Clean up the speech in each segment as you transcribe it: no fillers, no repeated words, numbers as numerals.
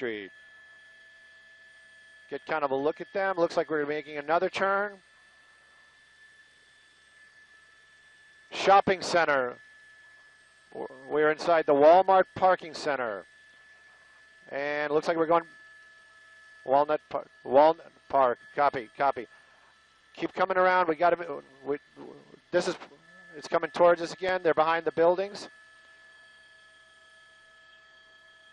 Street. Get kind of a look at them. Looks like we're making another turn. Shopping center. We're inside the Walmart parking center. And it looks like we're going Walnut Park. Copy. Keep coming around. We got to. It's coming towards us again. They're behind the buildings.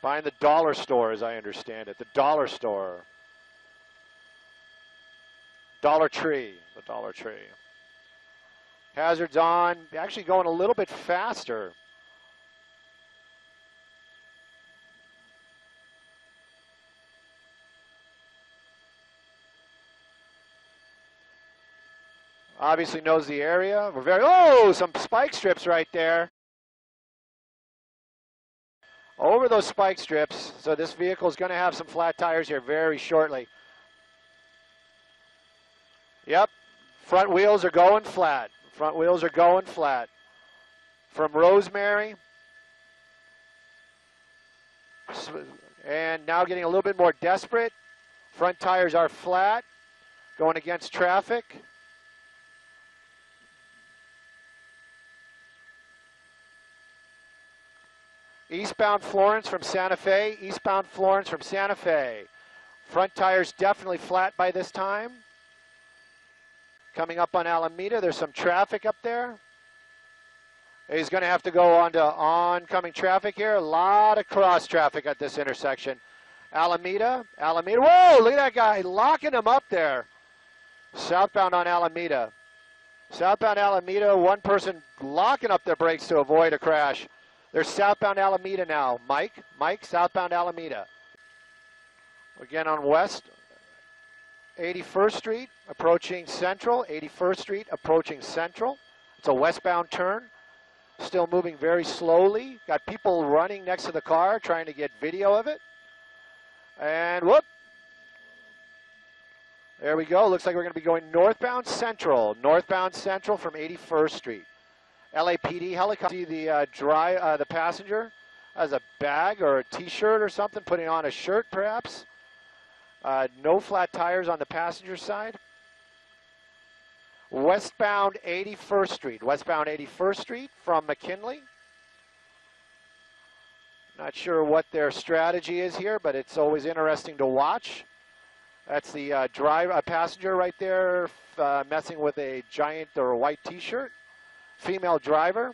Behind the dollar store, as I understand it. The dollar store. Dollar Tree. The Dollar Tree. Hazards on. Actually going a little bit faster. Obviously knows the area. We're some spike strips right there. Over those spike strips. So this vehicle is going to have some flat tires here very shortly. Yep. Front wheels are going flat. Front wheels are going flat. From Rosemary. And now getting a little bit more desperate. Front tires are flat. Going against traffic. Eastbound Florence from Santa Fe. Eastbound Florence from Santa Fe. Front tires definitely flat by this time. Coming up on Alameda, there's some traffic up there. He's going to have to go on to oncoming traffic here. A lot of cross traffic at this intersection. Alameda. Whoa, look at that guy locking him up there. Southbound on Alameda. Southbound Alameda, one person locking up their brakes to avoid a crash. There's southbound Alameda now. Mike, southbound Alameda. Again on West 81st Street, approaching Central. 81st Street, approaching Central. It's a westbound turn. Still moving very slowly. Got people running next to the car, trying to get video of it. And whoop. There we go. Looks like we're going to be going northbound Central. Northbound Central from 81st Street. LAPD helicopter. See the passenger has a bag or a T-shirt or something, putting on a shirt perhaps. No flat tires on the passenger side. Westbound 81st Street. Westbound 81st Street from McKinley. Not sure what their strategy is here, but it's always interesting to watch. That's the passenger right there messing with a giant or a white T-shirt. Female driver,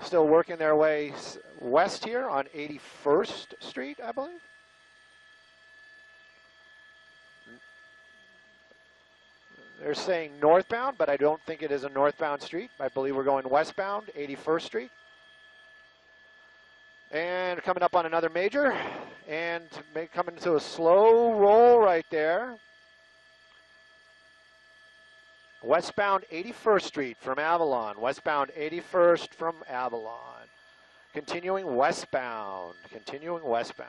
still working their way west here on 81st Street, I believe. They're saying northbound, but I don't think it is a northbound street. I believe we're going westbound, 81st Street. And coming up on another major, and coming to a slow roll right there. Westbound 81st Street from Avalon. Westbound 81st from Avalon. Continuing westbound. Continuing westbound.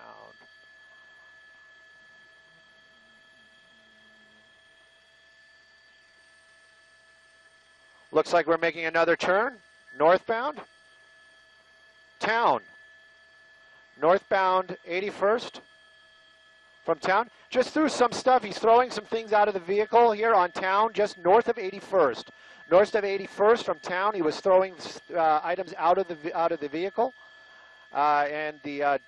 Looks like we're making another turn. Northbound. Town. Northbound 81st from Town. Just threw some stuff. He's throwing some things out of the vehicle here on Town, just north of 81st. North of 81st from Town, he was throwing items out of the vehicle, and the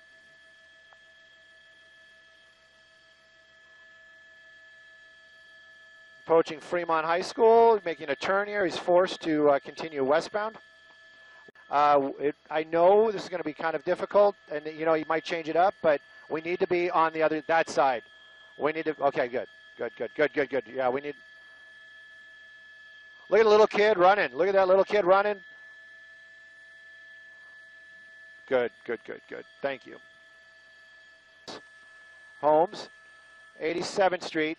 approaching Fremont High School, making a turn here. He's forced to continue westbound. I know this is going to be kind of difficult, and you know, he might change it up, but we need to be on that side. We need to, okay, good. Yeah, we need, look at the little kid running. Look at that little kid running. Good. Thank you. Holmes, 87th Street.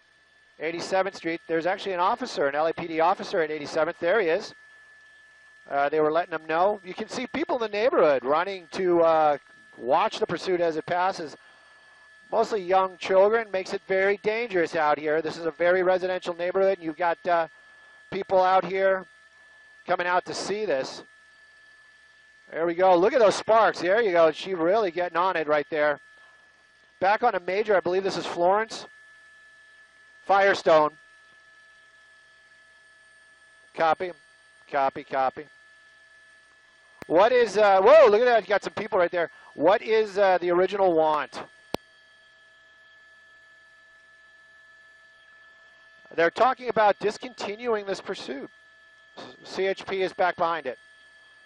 87th Street, there's actually an officer, an LAPD officer at 87th. There he is. They were letting him know. You can see people in the neighborhood running to watch the pursuit as it passes. Mostly young children. Makes it very dangerous out here. This is a very residential neighborhood, and you've got people out here coming out to see this. There we go. Look at those sparks. There you go. She really getting on it right there. back on a major. I believe this is Florence. Firestone. Copy. Copy, copy. What is, whoa, look at that. You got some people right there. What is the original want? They're talking about discontinuing this pursuit. CHP is back behind it.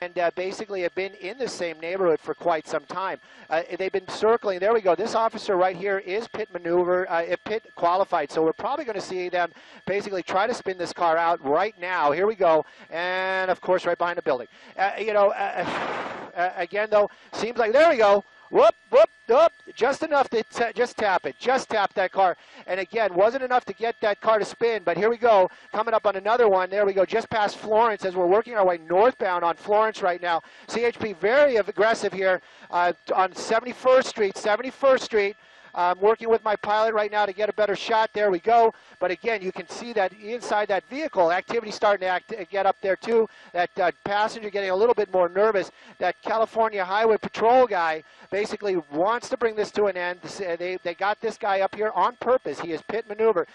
And basically have been in the same neighborhood for quite some time. They've been circling. There we go. This officer right here is pit maneuver, pit qualified. So we're probably going to see them basically try to spin this car out right now. Here we go. And, of course, right behind the building. Again, though, seems like, there we go. Whoop, whoop, whoop. Just enough to just tap it. Just tap that car. And again, wasn't enough to get that car to spin, but here we go. Coming up on another one. There we go. Just past Florence as we're working our way northbound on Florence right now. CHP very aggressive here on 71st Street. 71st Street. I'm working with my pilot right now to get a better shot. There we go. But again, you can see that inside that vehicle, activity starting to get up there too. That passenger getting a little bit more nervous. That California Highway Patrol guy basically wants to bring this to an end. They got this guy up here on purpose. He is pit maneuver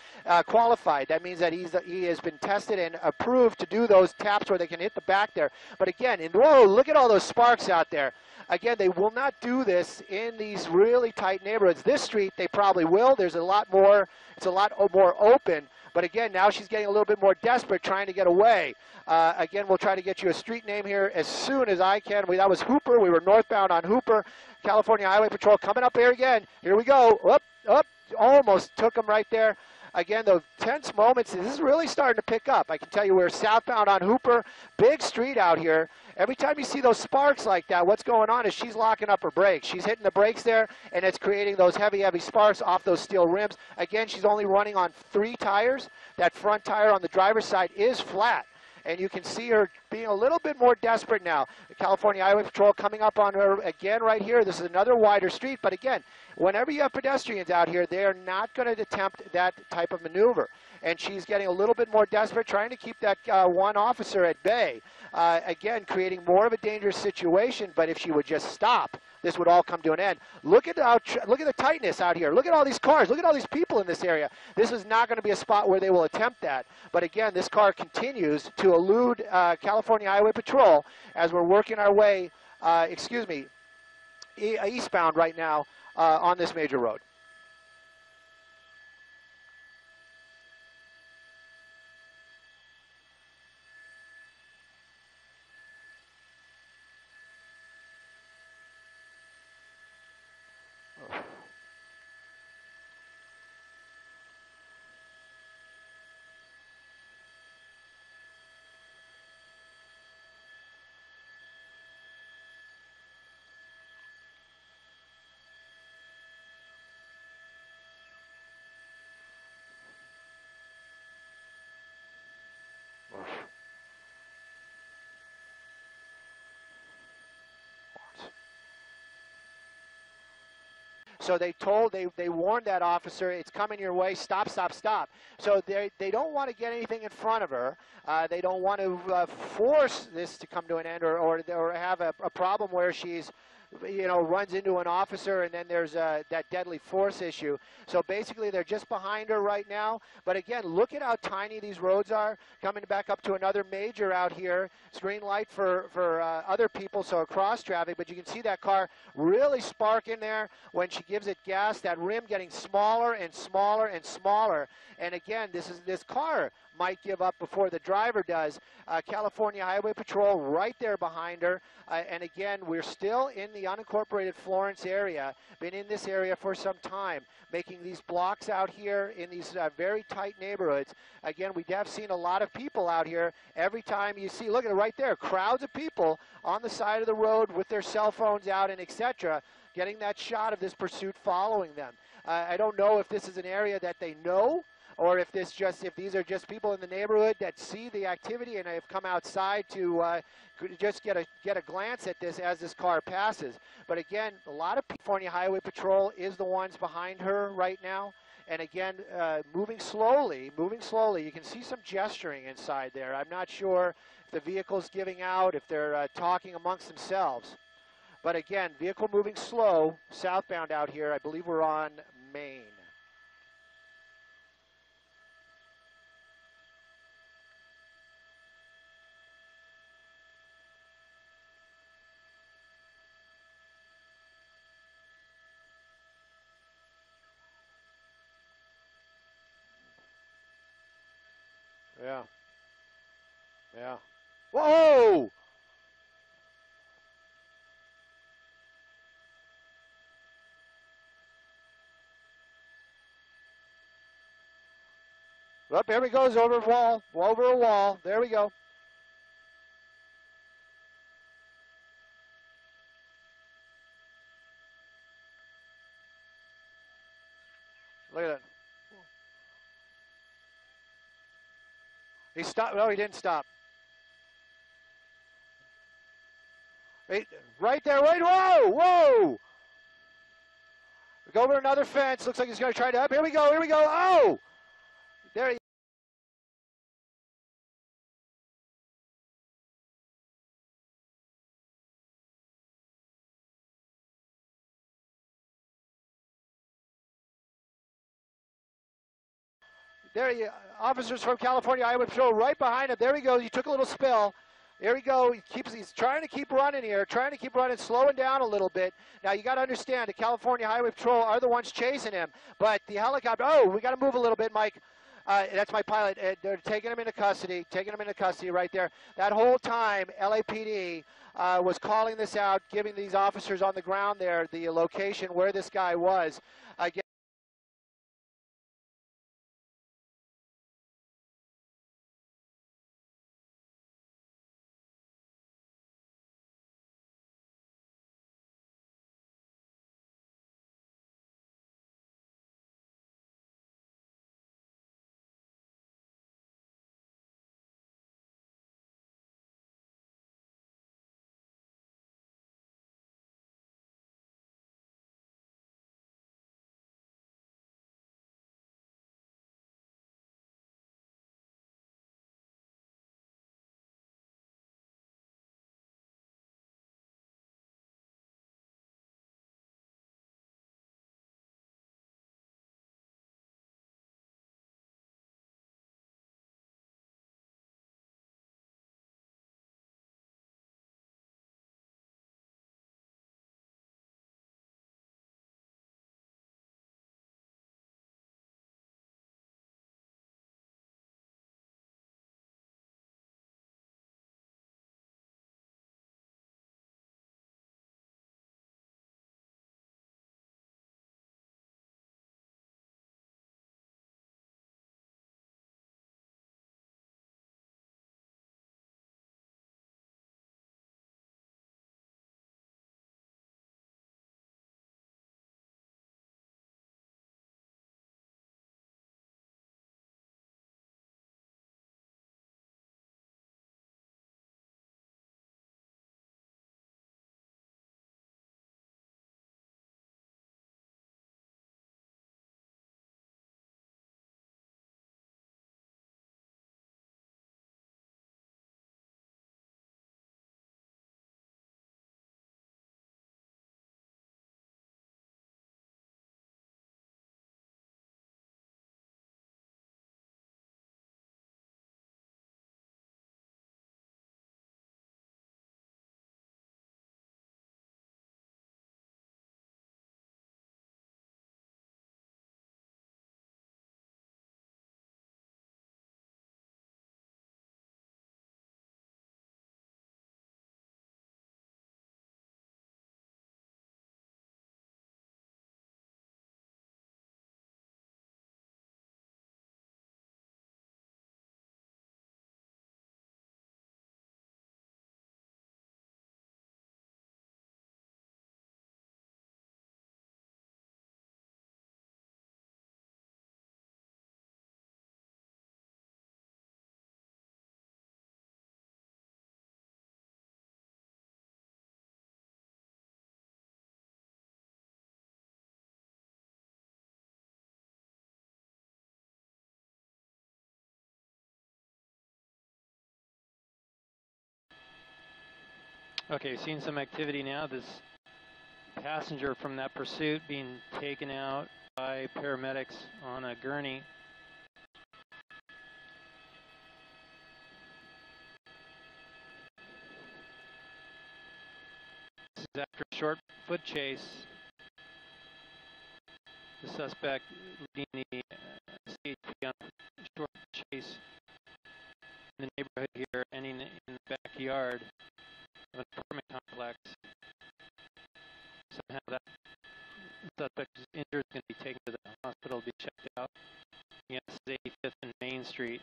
qualified. That means that he has been tested and approved to do those taps where they can hit the back there. But again, whoa, look at all those sparks out there. Again, they will not do this in these really tight neighborhoods. This street, they probably will. There's a lot more, it's a lot more open. But again, now she's getting a little bit more desperate, trying to get away. Again, we'll try to get you a street name here as soon as I can. That was Hooper. We were northbound on Hooper. California Highway Patrol coming up here again. Here we go. Up, up. Almost took them right there. Again, those tense moments, this is really starting to pick up. I can tell you we're southbound on Hooper, big street out here. Every time you see those sparks like that, what's going on is she's locking up her brakes. She's hitting the brakes there, and it's creating those heavy, heavy sparks off those steel rims. Again, she's only running on 3 tires. That front tire on the driver's side is flat. And you can see her being a little bit more desperate now. The California Highway Patrol coming up on her again right here. This is another wider street. But again, whenever you have pedestrians out here, they are not going to attempt that type of maneuver. And she's getting a little bit more desperate, trying to keep that one officer at bay. Again, creating more of a dangerous situation. But if she would just stop, this would all come to an end. Look at the tightness out here. Look at all these cars. Look at all these people in this area. This is not going to be a spot where they will attempt that. But again, this car continues to elude California Highway Patrol as we're working our way, eastbound right now on this major road. So they warned that officer, it's coming your way, stop, stop, stop. So they don't want to get anything in front of her. They don't want to force this to come to an end or have a problem where she's, runs into an officer and then there's that deadly force issue. So basically they're just behind her right now. But again, look at how tiny these roads are. Coming back up to another major out here. It's green light for other people, so across traffic. But you can see that car really sparking there when she gives it gas. That rim getting smaller and smaller and smaller. And again, this car might give up before the driver does. California Highway Patrol right there behind her. And again, we're still in the unincorporated Florence area, been in this area for some time, making these blocks out here in these very tight neighborhoods. Again, we have seen a lot of people out here. Every time you see, look at it right there, crowds of people on the side of the road with their cell phones out and etc., getting that shot of this pursuit following them. I don't know if this is an area that they know, or if these are just people in the neighborhood that see the activity and have come outside to just get a glance at this as this car passes. But again, a lot of California Highway Patrol is the ones behind her right now. And again, moving slowly. You can see some gesturing inside there. I'm not sure if the vehicle's giving out, if they're talking amongst themselves. But again, vehicle moving slow, southbound out here. I believe we're on Main. Yeah. Yeah. Whoa! Up, here he goes over a wall. Over a wall. There we go. Look at that. He stopped. No, he didn't stop. Right there. Right. Whoa! Whoa! Go over another fence. Looks like he's going to try to up. Here we go. Here we go. Oh! There he There he, officers from California Highway Patrol right behind him. There he goes. He took a little spill. There we go. He's trying to keep running here, trying to keep running, slowing down a little bit. Now you got to understand, the California Highway Patrol are the ones chasing him, but the helicopter. Oh, we got to move a little bit, Mike. That's my pilot. They're taking him into custody. Right there. That whole time, LAPD was calling this out, giving these officers on the ground there the location where this guy was. Again. Okay, seeing some activity now. This passenger from that pursuit being taken out by paramedics on a gurney. This is after a short foot chase. The suspect leading the CHP on a short chase in the neighborhood here, ending in the backyard of an apartment complex. Somehow that suspect is injured, is going to be taken to the hospital to be checked out. Yes, this is 85th and Main Street.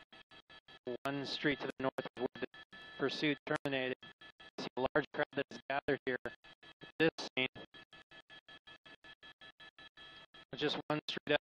One street to the north of where the pursuit terminated. You see a large crowd that is gathered here at this scene. Just one street up.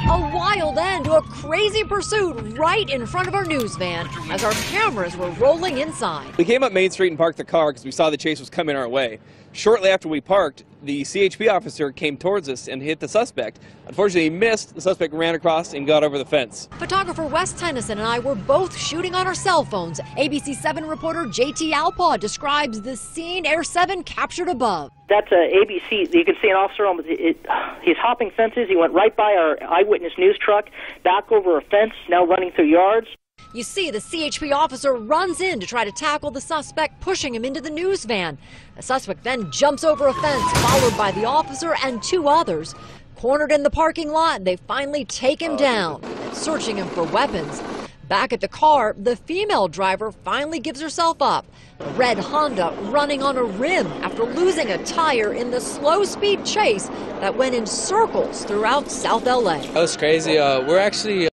A wild end to a crazy pursuit right in front of our news van as our cameras were rolling inside. We came up Main Street and parked the car because we saw the chase was coming our way. Shortly after we parked, the CHP officer came towards us and hit the suspect. Unfortunately, he missed. The suspect ran across and got over the fence. Photographer Wes Tennyson and I were both shooting on our cell phones. ABC 7 reporter JT Alpaw describes the scene Air 7 captured above. That's ABC. You can see an officer on he's hopping fences. He went right by our eyewitness news truck, back over a fence, now running through yards. You see the CHP officer runs in to try to tackle the suspect, pushing him into the news van. The suspect then jumps over a fence, followed by the officer and two others. Cornered in the parking lot, they finally take him down, searching him for weapons. Back at the car, the female driver finally gives herself up. The red Honda running on a rim after losing a tire in the slow-speed chase that went in circles throughout South LA. That was crazy. We're actually